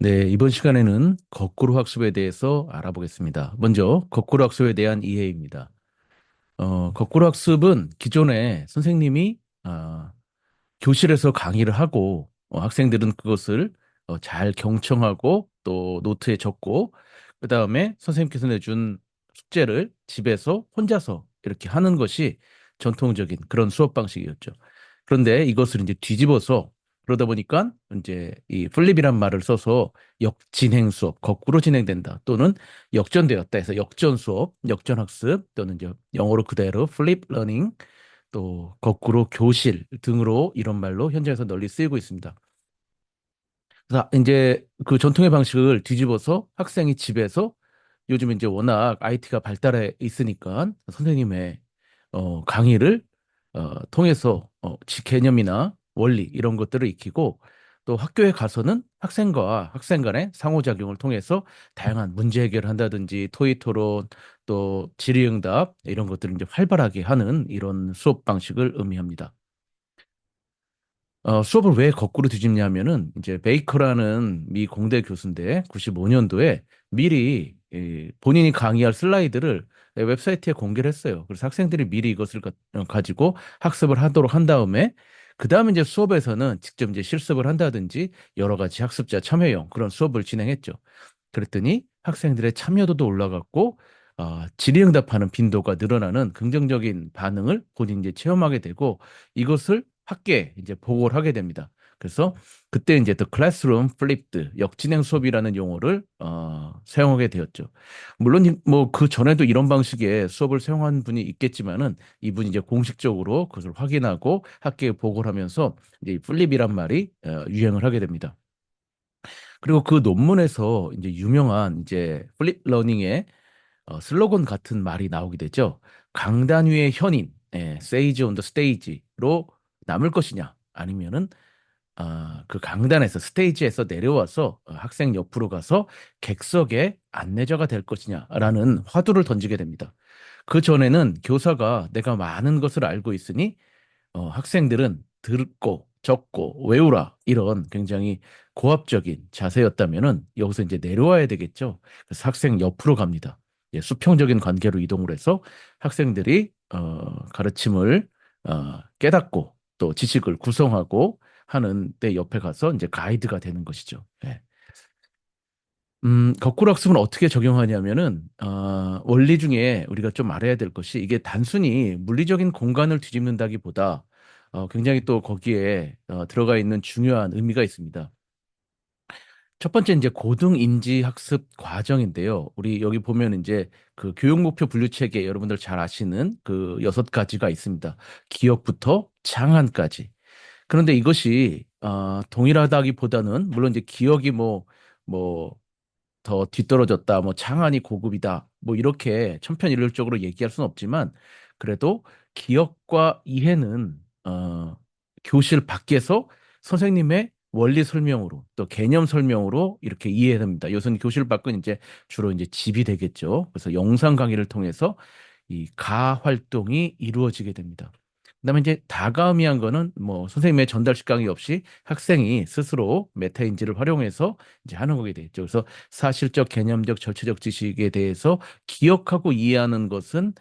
네, 이번 시간에는 거꾸로 학습에 대해서 알아보겠습니다. 먼저 거꾸로 학습에 대한 이해입니다. 거꾸로 학습은 기존에 선생님이 교실에서 강의를 하고 학생들은 그것을 잘 경청하고 또 노트에 적고 그다음에 선생님께서 내준 숙제를 집에서 혼자서 이렇게 하는 것이 전통적인 그런 수업 방식이었죠. 그런데 이것을 이제 뒤집어서 그러다 보니까 이제 이 플립이란 말을 써서 역진행 수업, 거꾸로 진행된다 또는 역전되었다 해서 역전 수업, 역전 학습 또는 이제 영어로 그대로 플립 러닝 또 거꾸로 교실 등으로 이런 말로 현장에서 널리 쓰이고 있습니다. 그래서 이제 그 전통의 방식을 뒤집어서 학생이 집에서 요즘 이제 워낙 IT가 발달해 있으니까 선생님의 강의를 통해서 개념이나 원리 이런 것들을 익히고 또 학교에 가서는 학생과 학생 간의 상호작용을 통해서 다양한 문제 해결을 한다든지 토의 토론 또 질의응답 이런 것들을 이제 활발하게 하는 이런 수업 방식을 의미합니다. 수업을 왜 거꾸로 뒤집냐면은 이제 베이커라는 미 공대 교수인데 95년도에 미리 본인이 강의할 슬라이드를 웹사이트에 공개를 했어요. 그래서 학생들이 미리 이것을 가지고 학습을 하도록 한 다음에 그 다음에 이제 수업에서는 직접 이제 실습을 한다든지 여러 가지 학습자 참여형 그런 수업을 진행했죠. 그랬더니 학생들의 참여도도 올라갔고 질의응답하는 빈도가 늘어나는 긍정적인 반응을 본인이 이제 체험하게 되고 이것을 학계에 이제 보고를 하게 됩니다. 그래서 그때 이제 The Classroom Flipped 역진행 수업이라는 용어를 사용하게 되었죠. 물론 뭐 그 전에도 이런 방식의 수업을 사용한 분이 있겠지만은 이분이 이제 공식적으로 그것을 확인하고 학계에 보고를 하면서 이제 이 플립이란 말이 유행을 하게 됩니다. 그리고 그 논문에서 이제 유명한 이제 플립 러닝의 슬로건 같은 말이 나오게 되죠. 강단 위의 현인, 세이지 온 더 스테이지로 남을 것이냐, 아니면은 그 강단에서 스테이지에서 내려와서 학생 옆으로 가서 객석의 안내자가 될 것이냐라는 화두를 던지게 됩니다. 그 전에는 교사가 내가 많은 것을 알고 있으니 학생들은 듣고 적고 외우라 이런 굉장히 고압적인 자세였다면은 여기서 이제 내려와야 되겠죠. 그래서 학생 옆으로 갑니다. 예, 수평적인 관계로 이동을 해서 학생들이 가르침을 깨닫고 또 지식을 구성하고 하는 때 옆에 가서 이제 가이드가 되는 것이죠. 예. 거꾸로 학습은 어떻게 적용하냐면은, 원리 중에 우리가 좀 알아야 될 것이 이게 단순히 물리적인 공간을 뒤집는다기보다 굉장히 또 거기에 들어가 있는 중요한 의미가 있습니다. 첫 번째 이제 고등인지 학습 과정인데요. 우리 여기 보면 이제 그 교육 목표 분류 체계 여러분들 잘 아시는 그 6가지가 있습니다. 기억부터 장안까지. 그런데 이것이 동일하다기보다는 물론 이제 기억이 뭐 더 뒤떨어졌다, 뭐 장안이 고급이다, 뭐 이렇게 천편일률적으로 얘기할 수는 없지만 그래도 기억과 이해는 교실 밖에서 선생님의 원리 설명으로 또 개념 설명으로 이렇게 이해됩니다. 이것은 교실 밖은 이제 주로 이제 집이 되겠죠. 그래서 영상 강의를 통해서 이 가 활동이 이루어지게 됩니다. 그다음에 이제 다가음이한 거는 뭐 선생님의 전달식 강의 없이 학생이 스스로 메타인지를 활용해서 이제 하는 거게 되겠죠. 그래서 사실적, 개념적, 절차적 지식에 대해서 기억하고 이해하는 것은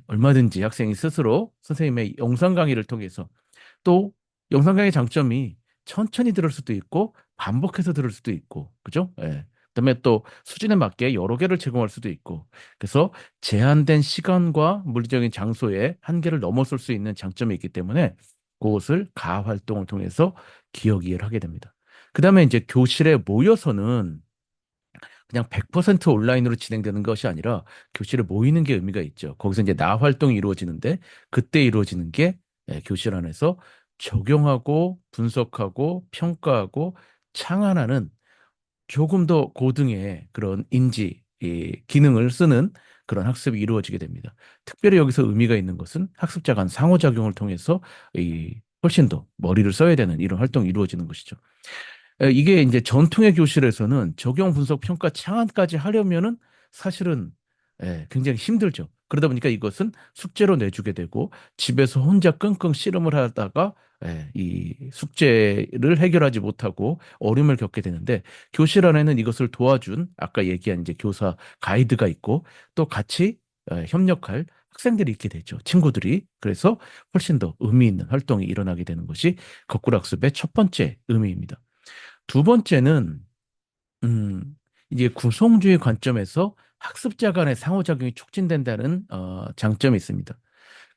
얼마든지 학생이 스스로 선생님의 영상 강의를 통해서 또 영상 강의 장점이 천천히 들을 수도 있고 반복해서 들을 수도 있고 그죠? 예. 그다음에 또 수준에 맞게 여러 개를 제공할 수도 있고 그래서 제한된 시간과 물리적인 장소의 한계를 넘어설 수 있는 장점이 있기 때문에 그것을 가화 활동을 통해서 기억 이해를 하게 됩니다. 그다음에 이제 교실에 모여서는 그냥 100% 온라인으로 진행되는 것이 아니라 교실에 모이는 게 의미가 있죠. 거기서 이제 나 활동이 이루어지는데 그때 이루어지는 게 교실 안에서 적용하고 분석하고 평가하고 창안하는 조금 더 고등의 그런 인지 기능을 쓰는 그런 학습이 이루어지게 됩니다. 특별히 여기서 의미가 있는 것은 학습자 간 상호작용을 통해서 훨씬 더 머리를 써야 되는 이런 활동이 이루어지는 것이죠. 이게 이제 전통의 교실에서는 적용, 분석, 평가, 창안까지 하려면은 사실은 굉장히 힘들죠. 그러다 보니까 이것은 숙제로 내주게 되고 집에서 혼자 끙끙 씨름을 하다가 이 숙제를 해결하지 못하고 어려움을 겪게 되는데 교실 안에는 이것을 도와준 아까 얘기한 이제 교사 가이드가 있고 또 같이 협력할 학생들이 있게 되죠. 친구들이. 그래서 훨씬 더 의미 있는 활동이 일어나게 되는 것이 거꾸로학습의 첫 번째 의미입니다. 두 번째는 음, 이제 구성주의 관점에서 학습자 간의 상호작용이 촉진된다는 장점이 있습니다.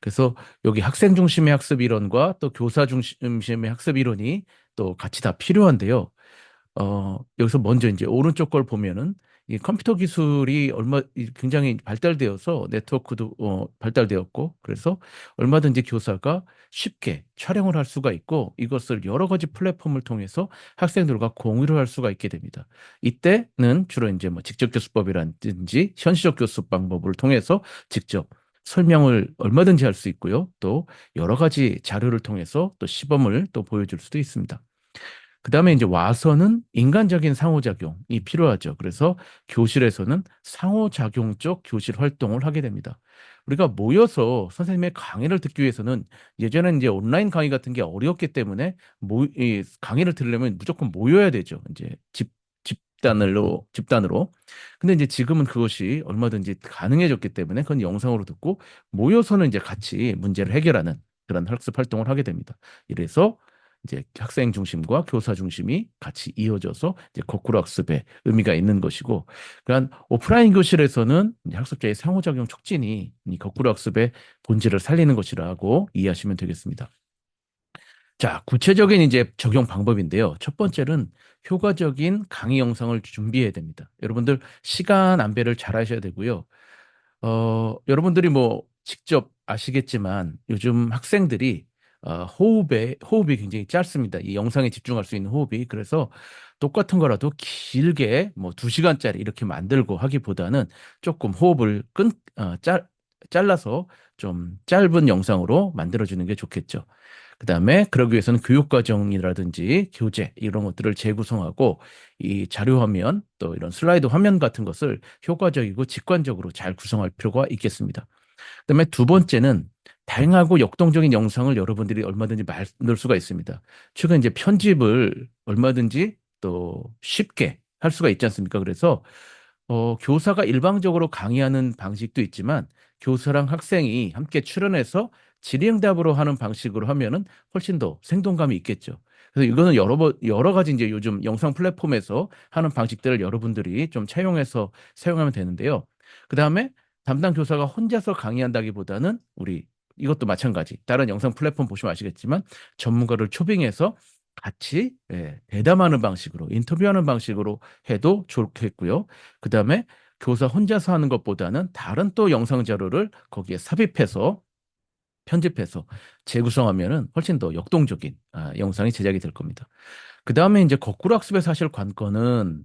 그래서 여기 학생 중심의 학습 이론과 또 교사 중심의 학습 이론이 또 같이 다 필요한데요. 여기서 먼저 이제 오른쪽 걸 보면은 이 컴퓨터 기술이 굉장히 발달되어서 네트워크도 발달되었고 그래서 얼마든지 교사가 쉽게 촬영을 할 수가 있고 이것을 여러 가지 플랫폼을 통해서 학생들과 공유를 할 수가 있게 됩니다. 이때는 주로 이제 뭐 직접 교수법이라든지 현시적 교수 방법을 통해서 직접 설명을 얼마든지 할 수 있고요. 또 여러 가지 자료를 통해서 또 시범을 또 보여줄 수도 있습니다. 그 다음에 이제 와서는 인간적인 상호작용이 필요하죠. 그래서 교실에서는 상호작용적 교실 활동을 하게 됩니다. 우리가 모여서 선생님의 강의를 듣기 위해서는 예전에는 이제 온라인 강의 같은 게 어려웠기 때문에 이 강의를 들으려면 무조건 모여야 되죠. 이제 집단으로. 근데 이제 지금은 그것이 얼마든지 가능해졌기 때문에 그건 영상으로 듣고 모여서는 이제 같이 문제를 해결하는 그런 학습 활동을 하게 됩니다. 이래서 이제 학생 중심과 교사 중심이 같이 이어져서 이제 거꾸로 학습의 의미가 있는 것이고, 그러니까 오프라인 교실에서는 이제 학습자의 상호작용 촉진이 이 거꾸로 학습의 본질을 살리는 것이라고 이해하시면 되겠습니다. 자, 구체적인 이제 적용 방법인데요. 첫 번째는 효과적인 강의 영상을 준비해야 됩니다. 여러분들 시간 안배를 잘 하셔야 되고요. 여러분들이 뭐 직접 아시겠지만 요즘 학생들이 호흡이 굉장히 짧습니다. 이 영상에 집중할 수 있는 호흡이. 그래서 똑같은 거라도 길게 뭐 2시간짜리 이렇게 만들고 하기보다는 조금 호흡을 잘라서 좀 짧은 영상으로 만들어주는 게 좋겠죠. 그다음에 그러기 위해서는 교육과정이라든지 교재 이런 것들을 재구성하고 이 자료 화면 또 이런 슬라이드 화면 같은 것을 효과적이고 직관적으로 잘 구성할 필요가 있겠습니다. 그다음에 두 번째는 다양하고 역동적인 영상을 여러분들이 얼마든지 만들 수가 있습니다. 최근 이제 편집을 얼마든지 또 쉽게 할 수가 있지 않습니까? 그래서 교사가 일방적으로 강의하는 방식도 있지만 교사랑 학생이 함께 출연해서 질의응답으로 하는 방식으로 하면은 훨씬 더 생동감이 있겠죠. 그래서 이거는 여러 가지 이제 요즘 영상 플랫폼에서 하는 방식들을 여러분들이 좀 차용해서 사용하면 되는데요. 그 다음에 담당 교사가 혼자서 강의한다기보다는 이것도 마찬가지. 다른 영상 플랫폼 보시면 아시겠지만 전문가를 초빙해서 같이 대담하는 방식으로 인터뷰하는 방식으로 해도 좋겠고요. 그다음에 교사 혼자서 하는 것보다는 다른 또 영상 자료를 거기에 삽입해서 편집해서 재구성하면은 훨씬 더 역동적인 영상이 제작이 될 겁니다. 그다음에 이제 거꾸로 학습의 사실 관건은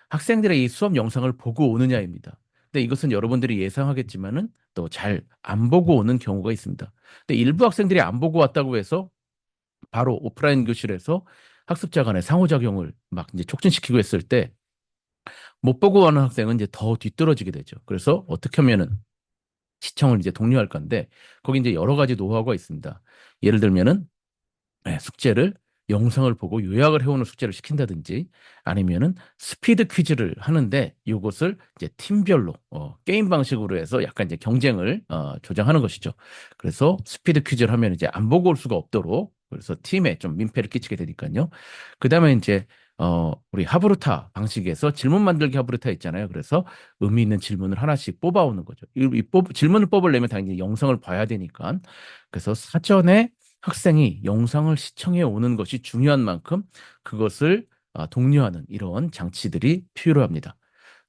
학생들의 이 수업 영상을 보고 오느냐입니다. 근데 이것은 여러분들이 예상하겠지만은 또 잘 안 보고 오는 경우가 있습니다. 근데 일부 학생들이 안 보고 왔다고 해서 바로 오프라인 교실에서 학습자 간의 상호작용을 막 이제 촉진시키고 했을 때 못 보고 가는 학생은 이제 더 뒤떨어지게 되죠. 그래서 어떻게 하면은 시청을 이제 독려할 건데 거기 이제 여러 가지 노하우가 있습니다. 예를 들면은 숙제를 영상을 보고 요약을 해오는 숙제를 시킨다든지 아니면은 스피드 퀴즈를 하는데 이것을 이제 팀별로 게임 방식으로 해서 약간 이제 경쟁을 조장하는 것이죠. 그래서 스피드 퀴즈를 하면 이제 안 보고 올 수가 없도록 그래서 팀에 좀 민폐를 끼치게 되니까요. 그다음에 이제 우리 하브루타 방식에서 질문 만들기 하브루타 있잖아요. 그래서 의미 있는 질문을 하나씩 뽑아오는 거죠. 질문을 뽑으려면 당연히 영상을 봐야 되니까. 그래서 사전에 학생이 영상을 시청해 오는 것이 중요한 만큼 그것을 독려하는 이런 장치들이 필요합니다.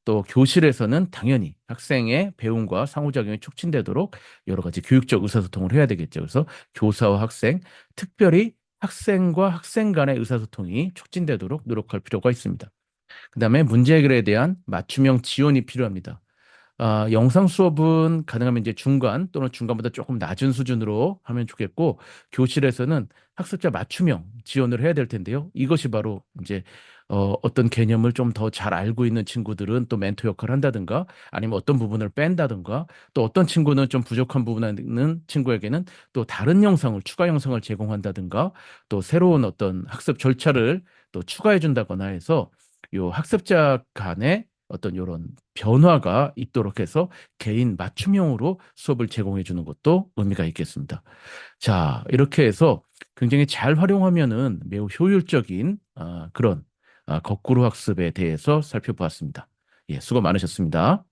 또 교실에서는 당연히 학생의 배움과 상호작용이 촉진되도록 여러 가지 교육적 의사소통을 해야 되겠죠. 그래서 교사와 학생, 특별히 학생과 학생 간의 의사소통이 촉진되도록 노력할 필요가 있습니다. 그다음에 문제 해결에 대한 맞춤형 지원이 필요합니다. 영상 수업은 가능하면 이제 중간 또는 중간보다 조금 낮은 수준으로 하면 좋겠고, 교실에서는 학습자 맞춤형 지원을 해야 될 텐데요. 이것이 바로 이제 어떤 개념을 좀 더 잘 알고 있는 친구들은 또 멘토 역할을 한다든가, 아니면 어떤 부분을 뺀다든가, 또 어떤 친구는 좀 부족한 부분이 있는 친구에게는 또 다른 영상을, 추가 영상을 제공한다든가, 또 새로운 어떤 학습 절차를 또 추가해 준다거나 해서 요 학습자 간의 어떤 이런 변화가 있도록 해서 개인 맞춤형으로 수업을 제공해 주는 것도 의미가 있겠습니다. 자, 이렇게 해서 굉장히 잘 활용하면은 매우 효율적인 그런 거꾸로 학습에 대해서 살펴보았습니다. 예, 수고 많으셨습니다.